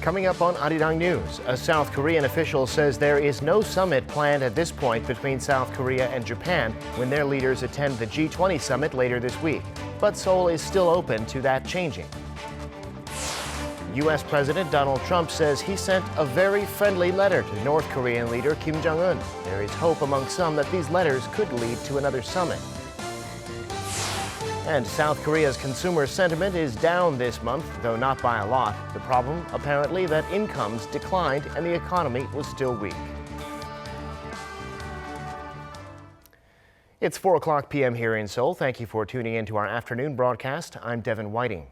Coming up on Arirang News, a South Korean official says there is no summit planned at this point between South Korea and Japan when their leaders attend the G20 Summit later this week. But Seoul is still open to that changing. U.S. President Donald Trump says he sent a very friendly letter to North Korean leader Kim Jong-un. There is hope among some that these letters could lead to another summit. And South Korea's consumer sentiment is down this month, though not by a lot. The problem, apparently, that incomes declined and the economy was still weak. It's 4 p.m. here in Seoul. Thank you for tuning in to our afternoon broadcast. I'm Devin Whiting.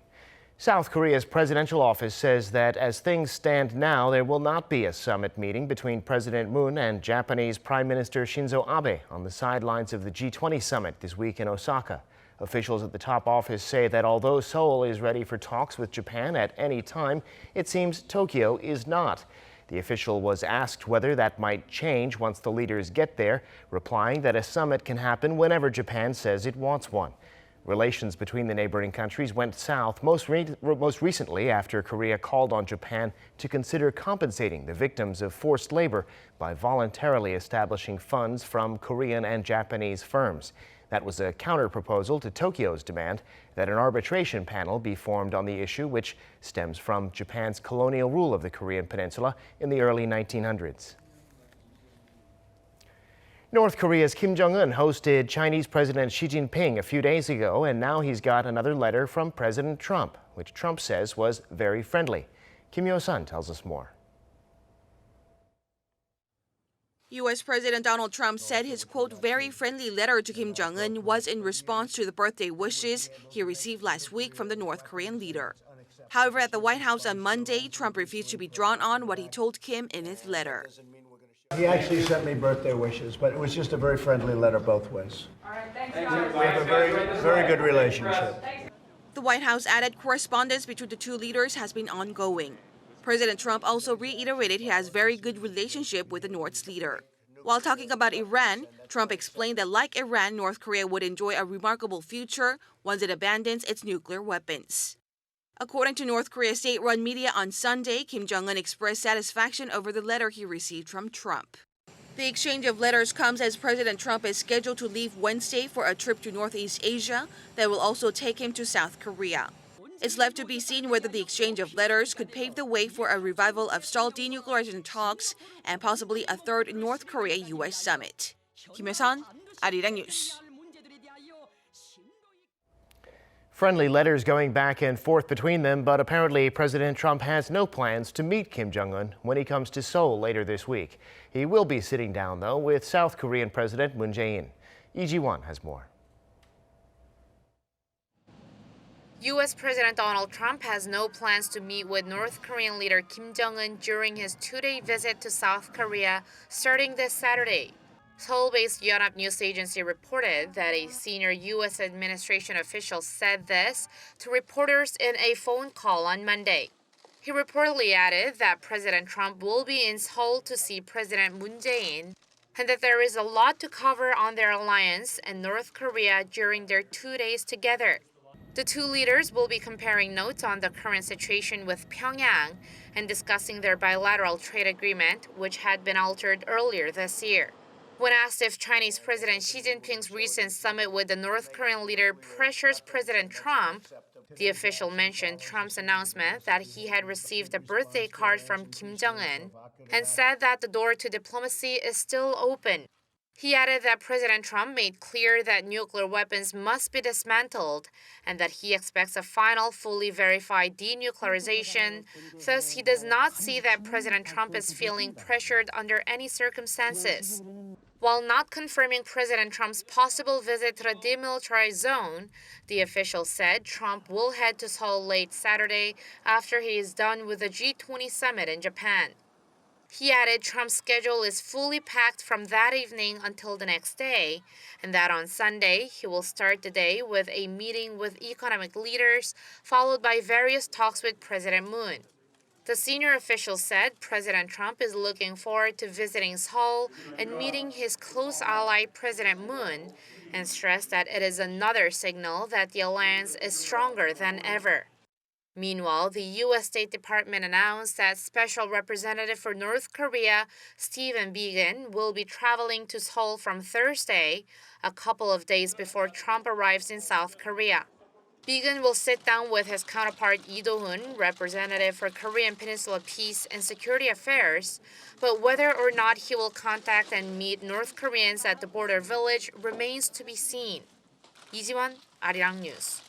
South Korea's presidential office says that as things stand now, there will not be a summit meeting between President Moon and Japanese Prime Minister Shinzo Abe on the sidelines of the G20 summit this week in Osaka. Officials at the top office say that although Seoul is ready for talks with Japan at any time, it seems Tokyo is not. The official was asked whether that might change once the leaders get there, replying that a summit can happen whenever Japan says it wants one. Relations between the neighboring countries went south most recently after Korea called on Japan to consider compensating the victims of forced labor by voluntarily establishing funds from Korean and Japanese firms. That was a counter-proposal to Tokyo's demand that an arbitration panel be formed on the issue, which stems from Japan's colonial rule of the Korean peninsula in the early 1900s. North Korea's Kim Jong-un hosted Chinese President Xi Jinping a few days ago, and now he's got another letter from President Trump, which Trump says was very friendly. Kim Yo-sun tells us more. U.S. President Donald Trump said his, quote, very friendly letter to Kim Jong-un was in response to the birthday wishes he received last week from the North Korean leader. However, at the White House on Monday, Trump refused to be drawn on what he told Kim in his letter. He actually sent me birthday wishes, but it was just a very friendly letter both ways. All right, thanks, we have a very good relationship. The White House added correspondence between the two leaders has been ongoing. President Trump also reiterated he has very good relationship with the North's leader. While talking about Iran, Trump explained that like Iran, North Korea would enjoy a remarkable future once it abandons its nuclear weapons. According to North Korea's state-run media on Sunday, Kim Jong-un expressed satisfaction over the letter he received from Trump. The exchange of letters comes as President Trump is scheduled to leave Wednesday for a trip to Northeast Asia that will also take him to South Korea. It's left to be seen whether the exchange of letters could pave the way for a revival of stalled denuclearization talks and possibly a third North Korea-U.S. summit. Kim Yo-sun, Arirang News. Friendly letters going back and forth between them, but apparently President Trump has no plans to meet Kim Jong-un when he comes to Seoul later this week. He will be sitting down, though, with South Korean President Moon Jae-in. Lee Ji-won has more. U.S. President Donald Trump has no plans to meet with North Korean leader Kim Jong-un during his two-day visit to South Korea starting this Saturday. Seoul-based Yonhap News Agency reported that a senior U.S. administration official said this to reporters in a phone call on Monday. He reportedly added that President Trump will be in Seoul to see President Moon Jae-in and that there is a lot to cover on their alliance and North Korea during their 2 days together. The two leaders will be comparing notes on the current situation with Pyongyang and discussing their bilateral trade agreement, which had been altered earlier this year. When asked if Chinese President Xi Jinping's recent summit with the North Korean leader pressures President Trump, the official mentioned Trump's announcement that he had received a birthday card from Kim Jong-un and said that the door to diplomacy is still open. He added that President Trump made clear that nuclear weapons must be dismantled and that he expects a final, fully verified denuclearization. Thus, he does not see that President Trump is feeling pressured under any circumstances. While not confirming President Trump's possible visit to the demilitarized zone, the official said Trump will head to Seoul late Saturday after he is done with the G20 Summit in Japan. He added Trump's schedule is fully packed from that evening until the next day, and that on Sunday he will start the day with a meeting with economic leaders, followed by various talks with President Moon. The senior official said President Trump is looking forward to visiting Seoul and meeting his close ally President Moon, and stressed that it is another signal that the alliance is stronger than ever. Meanwhile, the U.S. State Department announced that Special Representative for North Korea, Stephen Biegun, will be traveling to Seoul from Thursday, a couple of days before Trump arrives in South Korea. Biegun will sit down with his counterpart Lee Do-hun, representative for Korean Peninsula Peace and Security Affairs, but whether or not he will contact and meet North Koreans at the border village remains to be seen. 이지원, Arirang News.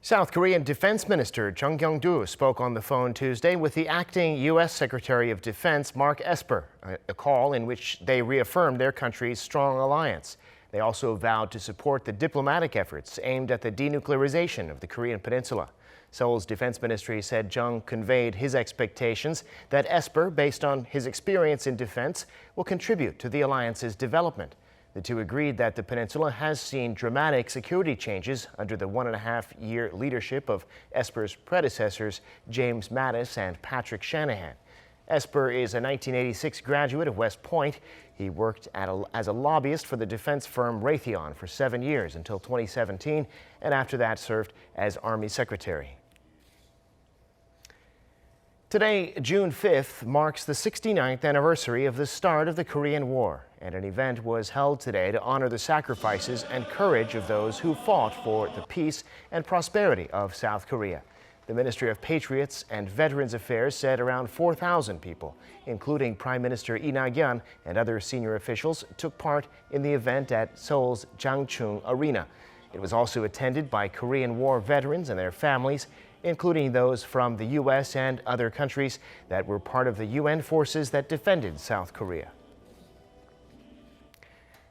South Korean Defense Minister Chung Kyung-do spoke on the phone Tuesday with the acting U.S. Secretary of Defense Mark Esper, a call in which they reaffirmed their country's strong alliance. They also vowed to support the diplomatic efforts aimed at the denuclearization of the Korean peninsula. Seoul's defense ministry said Chung conveyed his expectations that Esper, based on his experience in defense, will contribute to the alliance's development. The two agreed that the peninsula has seen dramatic security changes under the 1.5-year leadership of Esper's predecessors, James Mattis and Patrick Shanahan. Esper is a 1986 graduate of West Point. He worked as a lobbyist for the defense firm Raytheon for 7 years until 2017, and after that served as Army Secretary. Today, June 5th, marks the 69th anniversary of the start of the Korean War, and an event was held today to honor the sacrifices and courage of those who fought for the peace and prosperity of South Korea. The Ministry of Patriots and Veterans Affairs said around 4,000 people, including Prime Minister Lee Na-kyun and other senior officials, took part in the event at Seoul's Jangchung Arena. It was also attended by Korean War veterans and their families, including those from the U.S. and other countries that were part of the UN forces that defended South Korea.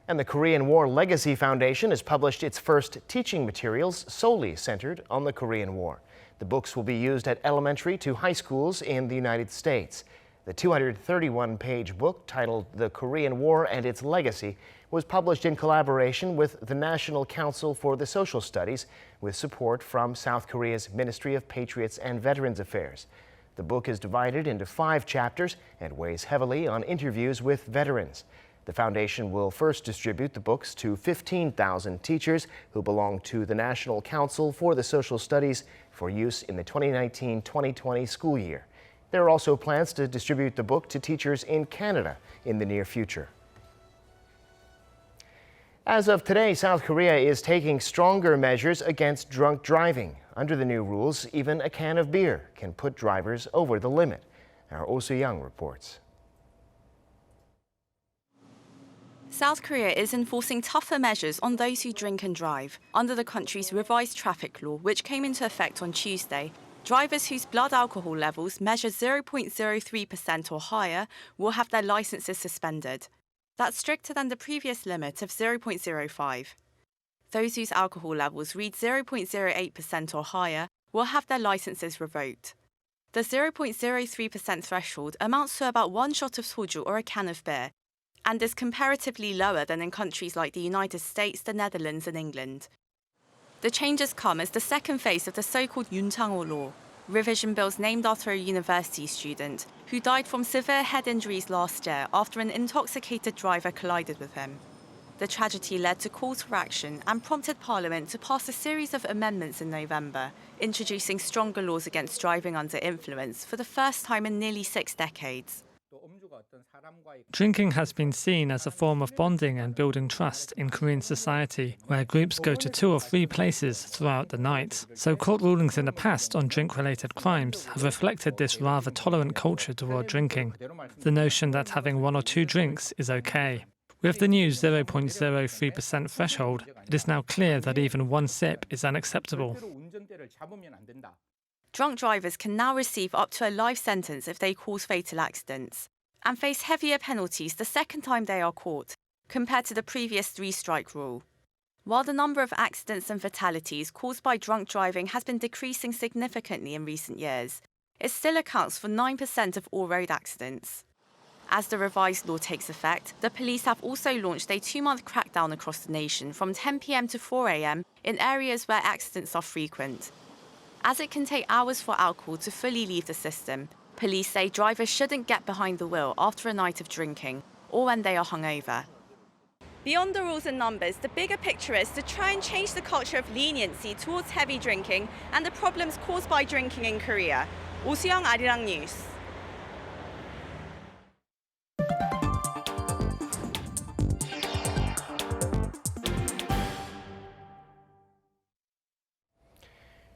And the Korean War Legacy Foundation has published its first teaching materials solely centered on the Korean War. The books will be used at elementary to high schools in the United States. The 231-page book, titled The Korean War and Its Legacy, was published in collaboration with the National Council for the Social Studies, with support from South Korea's Ministry of Patriots and Veterans Affairs. The book is divided into 5 chapters and weighs heavily on interviews with veterans. The foundation will first distribute the books to 15,000 teachers who belong to the National Council for the Social Studies for use in the 2019-2020 school year. There are also plans to distribute the book to teachers in Canada in the near future. As of today, South Korea is taking stronger measures against drunk driving. Under the new rules, even a can of beer can put drivers over the limit. Our Oh Soo-young reports. South Korea is enforcing tougher measures on those who drink and drive. Under the country's revised traffic law, which came into effect on Tuesday, drivers whose blood alcohol levels measure 0.03% or higher will have their licenses suspended. That's stricter than the previous limit of 0.05. Those whose alcohol levels read 0.08% or higher will have their licenses revoked. The 0.03% threshold amounts to about 1 shot of soju or a can of beer, and is comparatively lower than in countries like the United States, the Netherlands and England. The changes come as the second phase of the so-called Yoon Chang-ho law, revision bills named after a university student who died from severe head injuries last year after an intoxicated driver collided with him. The tragedy led to calls for action and prompted Parliament to pass a series of amendments in November, introducing stronger laws against driving under influence for the first time in nearly 6 decades. Drinking has been seen as a form of bonding and building trust in Korean society, where groups go to 2 or 3 places throughout the night. So court rulings in the past on drink-related crimes have reflected this rather tolerant culture toward drinking, the notion that having 1 or 2 drinks is okay. With the new 0.03% threshold, it is now clear that even 1 sip is unacceptable. Drunk drivers can now receive up to a life sentence if they cause fatal accidents, and face heavier penalties the second time they are caught, compared to the previous 3-strike rule. While the number of accidents and fatalities caused by drunk driving has been decreasing significantly in recent years, it still accounts for 9% of all road accidents. As the revised law takes effect, the police have also launched a 2-month crackdown across the nation from 10 p.m. to 4 a.m. in areas where accidents are frequent. As it can take hours for alcohol to fully leave the system, police say drivers shouldn't get behind the wheel after a night of drinking or when they are hungover. Beyond the rules and numbers, the bigger picture is to try and change the culture of leniency towards heavy drinking and the problems caused by drinking in Korea. 오수영, Arirang News.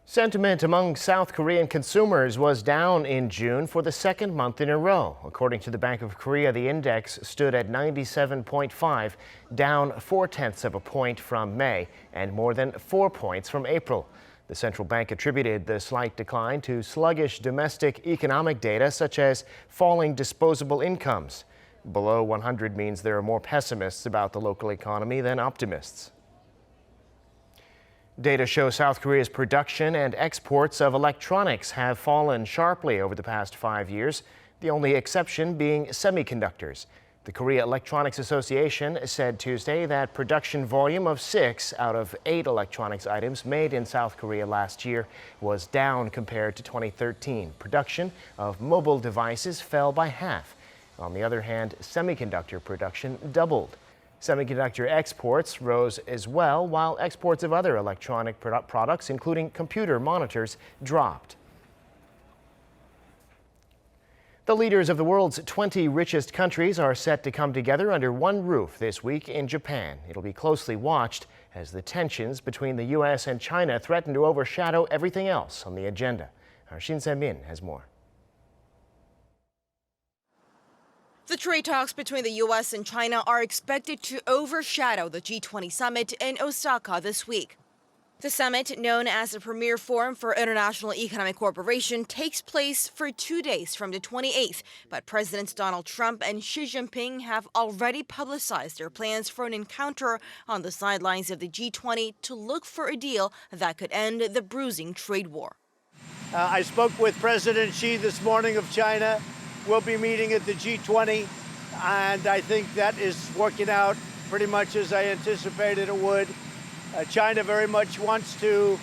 Sentiment among South Korean consumers was down in June for the second month in a row. According to the Bank of Korea, the index stood at 97.5, down 0.4 of a point from May and more than 4 points from April. The central bank attributed the slight decline to sluggish domestic economic data such as falling disposable incomes. Below 100 means there are more pessimists about the local economy than optimists. Data show South Korea's production and exports of electronics have fallen sharply over the past 5 years, the only exception being semiconductors. The Korea Electronics Association said Tuesday that production volume of 6 out of 8 electronics items made in South Korea last year was down compared to 2013. Production of mobile devices fell by half. On the other hand, semiconductor production doubled. Semiconductor exports rose as well, while exports of other electronic products, including computer monitors, dropped. The leaders of the world's 20 richest countries are set to come together under one roof this week in Japan. It'll be closely watched as the tensions between the U.S. and China threaten to overshadow everything else on the agenda. Our Shin Se-min has more. The trade talks between the U.S. and China are expected to overshadow the G20 Summit in Osaka this week. The summit, known as the Premier Forum for International Economic Cooperation, takes place for 2 days from the 28th, but Presidents Donald Trump and Xi Jinping have already publicized their plans for an encounter on the sidelines of the G20 to look for a deal that could end the bruising trade war. I spoke with President Xi this morning of China. We'll be meeting at the G20, and I think that is working out pretty much as I anticipated it would. China very much wants to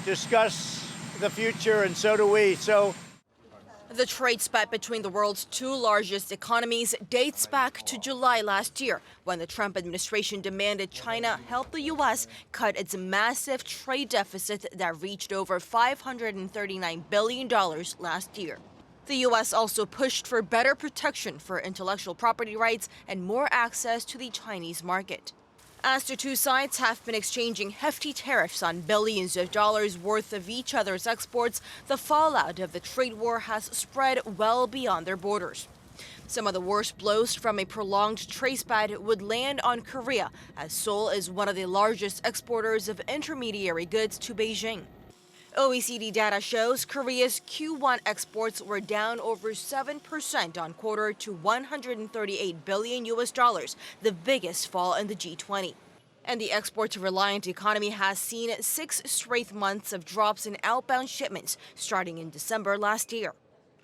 discuss the future, and so do we. The trade spat between the world's two largest economies dates back to July last year, when the Trump administration demanded China help the U.S. cut its massive trade deficit that reached over $539 billion last year. The U.S. also pushed for better protection for intellectual property rights and more access to the Chinese market. As the two sides have been exchanging hefty tariffs on billions of dollars worth of each other's exports, the fallout of the trade war has spread well beyond their borders. Some of the worst blows from a prolonged trade spat would land on Korea, as Seoul is one of the largest exporters of intermediary goods to Beijing. OECD data shows Korea's Q1 exports were down over 7% on quarter to $138 billion, the biggest fall in the G20. And the export-reliant economy has seen 6 straight months of drops in outbound shipments starting in December last year.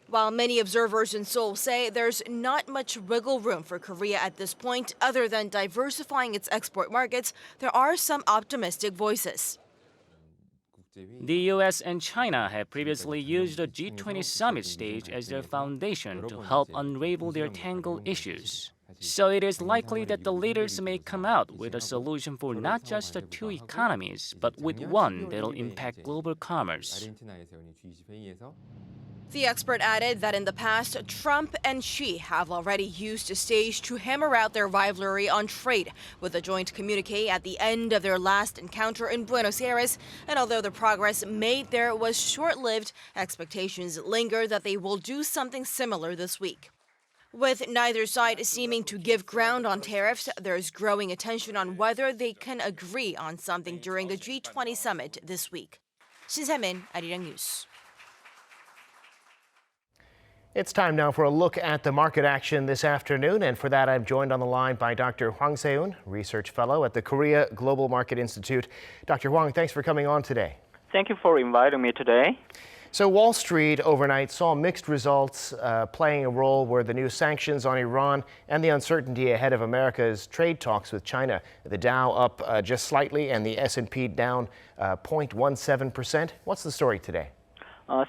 While many observers in Seoul say there's not much wiggle room for Korea at this point other than diversifying its export markets, there are some optimistic voices. The U.S. and China have previously used the G20 Summit stage as their foundation to help unravel their tangled issues. So it is likely that the leaders may come out with a solution for not just the two economies, but with one that'll impact global commerce. The expert added that in the past, Trump and Xi have already used the stage to hammer out their rivalry on trade, with a joint communique at the end of their last encounter in Buenos Aires. And although the progress made there was short-lived, expectations linger that they will do something similar this week. With neither side seeming to give ground on tariffs, there's growing attention on whether they can agree on something during the G20 summit this week. Shin Se-min, Arirang News. It's time now for a look at the market action this afternoon, and for that I'm joined on the line by Dr. Hwang Se-eun, Research Fellow at the Korea Global Market Institute. Dr. Hwang, thanks for coming on today. Thank you for inviting me today. So Wall Street overnight saw mixed results playing a role where the new sanctions on Iran and the uncertainty ahead of America's trade talks with China. The Dow up just slightly and the S&P down 0.17%. What's the story today?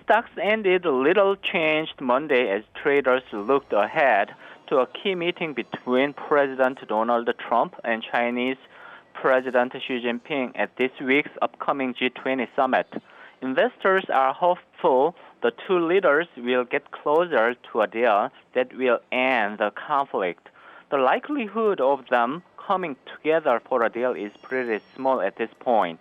Stocks ended a little changed Monday as traders looked ahead to a key meeting between President Donald Trump and Chinese President Xi Jinping at this week's upcoming G20 Summit. Investors are hopeful the two leaders will get closer to a deal that will end the conflict. The likelihood of them coming together for a deal is pretty small at this point.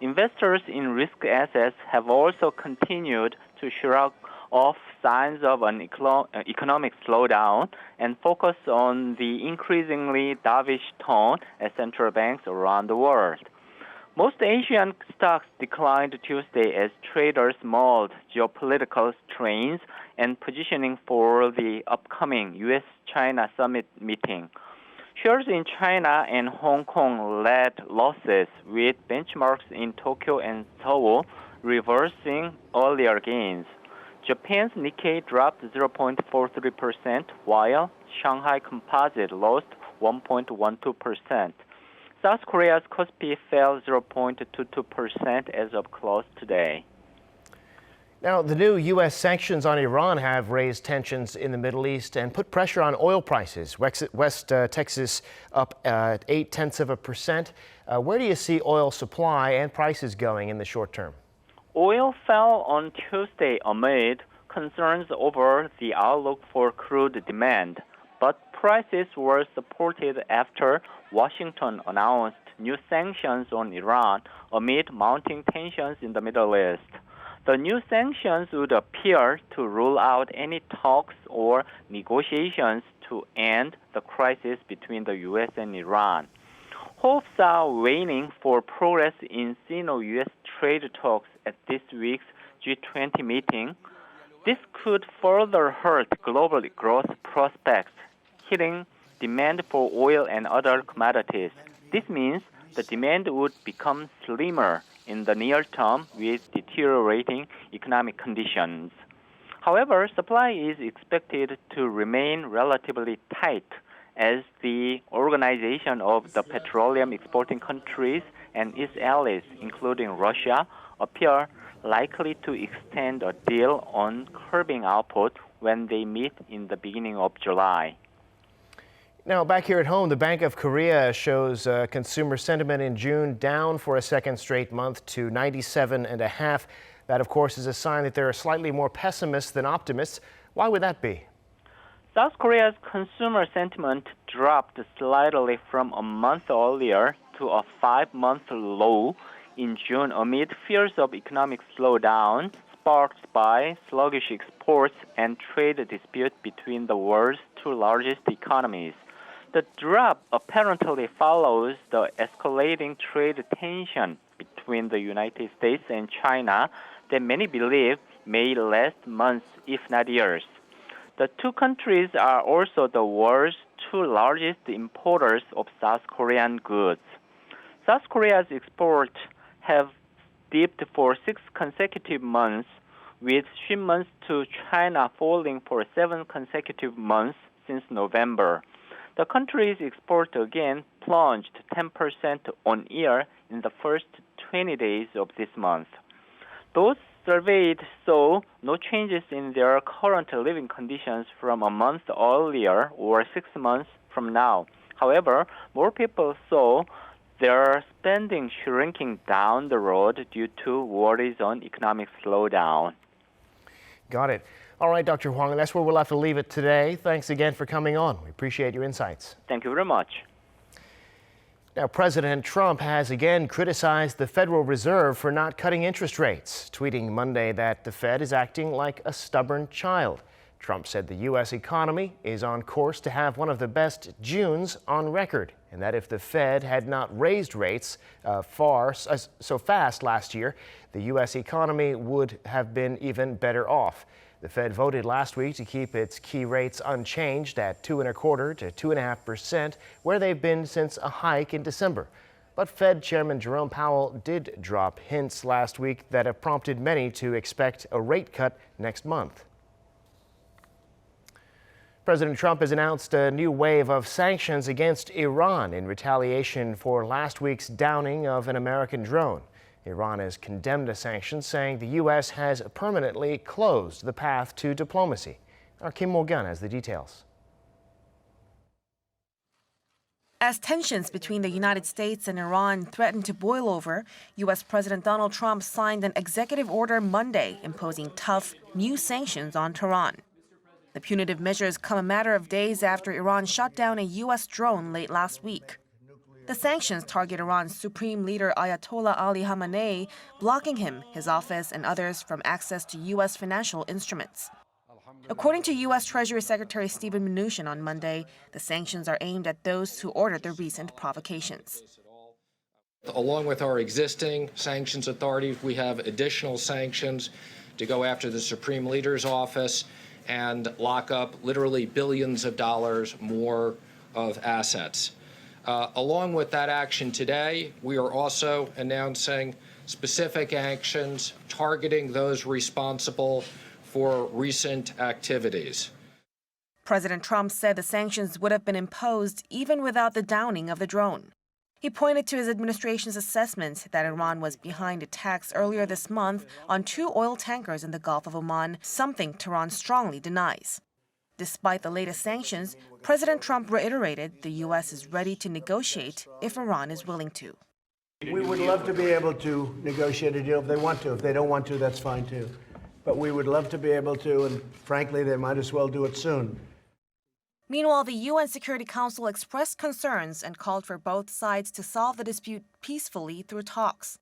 Investors in risk assets have also continued to shrug off signs of an economic slowdown and focus on the increasingly dovish tone at central banks around the world. Most Asian stocks declined Tuesday as traders mulled geopolitical strains and positioning for the upcoming U.S.-China summit meeting. Shares in China and Hong Kong led losses, with benchmarks in Tokyo and Seoul reversing earlier gains. Japan's Nikkei dropped 0.43%, while Shanghai Composite lost 1.12%. South Korea's Kospi fell 0.22% as of close today. Now, the new U.S. sanctions on Iran have raised tensions in the Middle East and put pressure on oil prices. West Texas up 0.8%. Where do you see oil supply and prices going in the short term? Oil fell on Tuesday amid concerns over the outlook for crude demand, but prices were supported after Washington announced new sanctions on Iran amid mounting tensions in the Middle East. The new sanctions would appear to rule out any talks or negotiations to end the crisis between the U.S. and Iran. Hopes are waning for progress in Sino-U.S. trade talks at this week's G20 meeting. This could further hurt global growth prospects, hitting demand for oil and other commodities. This means the demand would become slimmer in the near term with deteriorating economic conditions. However, supply is expected to remain relatively tight as the Organization of the Petroleum Exporting Countries and its allies, including Russia, appear likely to extend a deal on curbing output when they meet in the beginning of July. Now, back here at home, the Bank of Korea shows consumer sentiment in June down for a second straight month to 97.5. That, of course, is a sign that there are slightly more pessimists than optimists. Why would that be? South Korea's consumer sentiment dropped slightly from a month earlier to a 5-month low in June amid fears of economic slowdown sparked by sluggish exports and trade dispute between the world's two largest economies. The drop apparently follows the escalating trade tension between the United States and China that many believe may last months, if not years. The two countries are also the world's two largest importers of South Korean goods. South Korea's exports have dipped for 6 consecutive months, with shipments to China falling for 7 consecutive months since November. The country's export again plunged 10% on year in the first 20 days of this month. Those surveyed saw no changes in their current living conditions from a month earlier or 6 months from now. However, more people saw their spending shrinking down the road due to worries on economic slowdown. Got it. All right, Dr. Huang, that's where we'll have to leave it today. Thanks again for coming on. We appreciate your insights. Thank you very much. Now, President Trump has again criticized the Federal Reserve for not cutting interest rates, tweeting Monday that the Fed is acting like a stubborn child. Trump said the U.S. economy is on course to have one of the best Junes on record, and that if the Fed had not raised rates so fast last year, the U.S. economy would have been even better off. The Fed voted last week to keep its key rates unchanged at 2.25% to 2.5%, where they've been since a hike in December. But Fed Chairman Jerome Powell did drop hints last week that have prompted many to expect a rate cut next month. President Trump has announced a new wave of sanctions against Iran in retaliation for last week's downing of an American drone. Iran has condemned the sanctions, saying the U.S. has permanently closed the path to diplomacy. Our Kim Jongun has the details. As tensions between the United States and Iran threaten to boil over, U.S. President Donald Trump signed an executive order Monday imposing tough, new sanctions on Tehran. The punitive measures come a matter of days after Iran shot down a U.S. drone late last week. The sanctions target Iran's supreme leader Ayatollah Ali Khamenei, blocking him, his office, and others from access to U.S. financial instruments. According to U.S. Treasury Secretary Steven Mnuchin on Monday, the sanctions are aimed at those who ordered the recent provocations. Along with our existing sanctions authority, we have additional sanctions to go after the Supreme Leader's office and lock up literally billions of dollars more of assets. Along with that action today, we are also announcing specific actions targeting those responsible for recent activities. President Trump said the sanctions would have been imposed even without the downing of the drone. He pointed to his administration's assessment that Iran was behind attacks earlier this month on 2 oil tankers in the Gulf of Oman, something Tehran strongly denies. Despite the latest sanctions, President Trump reiterated the U.S. is ready to negotiate if Iran is willing to. We would love to be able to negotiate a deal if they want to. If they don't want to, that's fine too. But we would love to be able to, and frankly, they might as well do it soon. Meanwhile, the UN Security Council expressed concerns and called for both sides to solve the dispute peacefully through talks.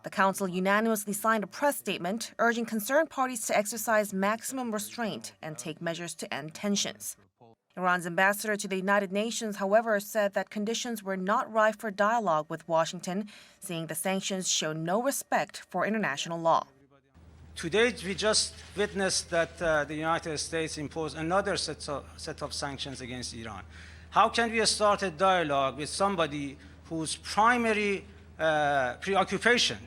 The Council unanimously signed a press statement urging concerned parties to exercise maximum restraint and take measures to end tensions. Iran's ambassador to the United Nations, however, said that conditions were not ripe for dialogue with Washington, saying the sanctions show no respect for international law. Today, we just witnessed that the United States imposed another set of sanctions against Iran. How can we start a dialogue with somebody whose primary preoccupation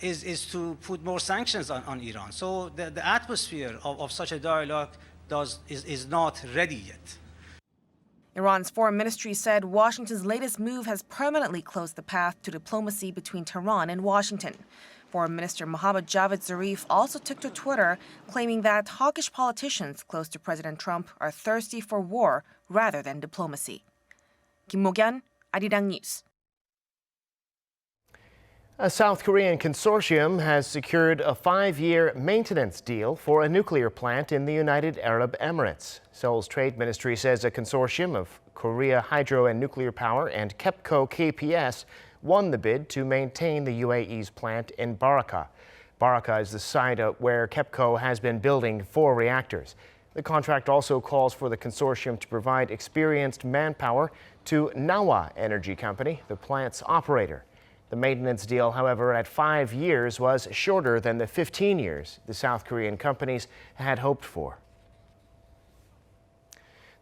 is to put more sanctions on Iran? So the atmosphere of such a dialogue is not ready yet. Iran's foreign ministry said Washington's latest move has permanently closed the path to diplomacy between Tehran and Washington. Foreign Minister Mohammad Javad Zarif also took to Twitter, claiming that hawkish politicians close to President Trump are thirsty for war rather than diplomacy. Kim Jongun, Arirang News. A South Korean consortium has secured a 5-year maintenance deal for a nuclear plant in the United Arab Emirates. Seoul's trade ministry says a consortium of Korea Hydro and Nuclear Power and KEPCO KPS won the bid to maintain the UAE's plant in Baraka. Baraka is the site where KEPCO has been building 4 reactors. The contract also calls for the consortium to provide experienced manpower to Nawa Energy Company, the plant's operator. The maintenance deal, however, at 5 years was shorter than the 15 years the South Korean companies had hoped for.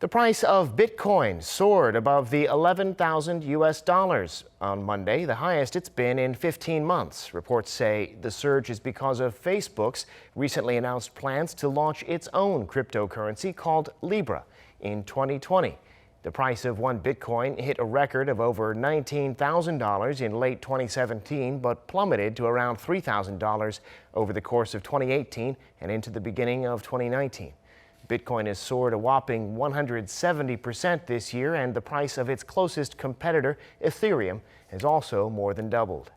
The price of Bitcoin soared above the $11,000 on Monday, the highest it's been in 15 months. Reports say the surge is because of Facebook's recently announced plans to launch its own cryptocurrency called Libra in 2020. The price of 1 Bitcoin hit a record of over $19,000 in late 2017, but plummeted to around $3,000 over the course of 2018 and into the beginning of 2019. Bitcoin has soared a whopping 170% this year, and the price of its closest competitor, Ethereum, has also more than doubled.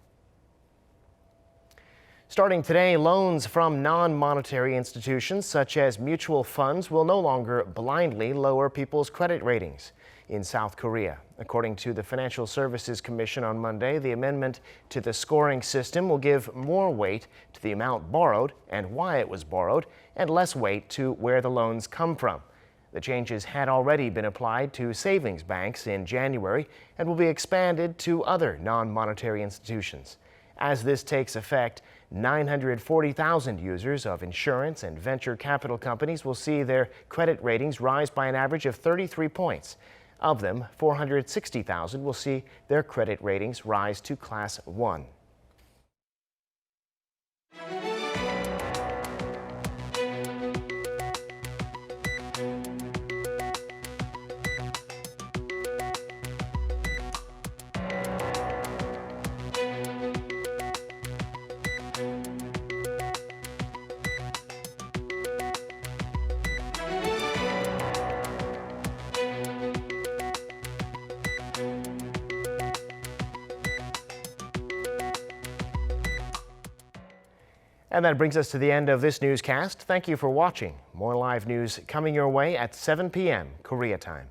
Starting today, loans from non-monetary institutions such as mutual funds will no longer blindly lower people's credit ratings in South Korea. According to the Financial Services Commission on Monday, the amendment to the scoring system will give more weight to the amount borrowed and why it was borrowed, and less weight to where the loans come from. The changes had already been applied to savings banks in January and will be expanded to other non-monetary institutions. As this takes effect, 940,000 users of insurance and venture capital companies will see their credit ratings rise by an average of 33 points. Of them, 460,000 will see their credit ratings rise to Class 1. And that brings us to the end of this newscast. Thank you for watching. More live news coming your way at 7 p.m. Korea time.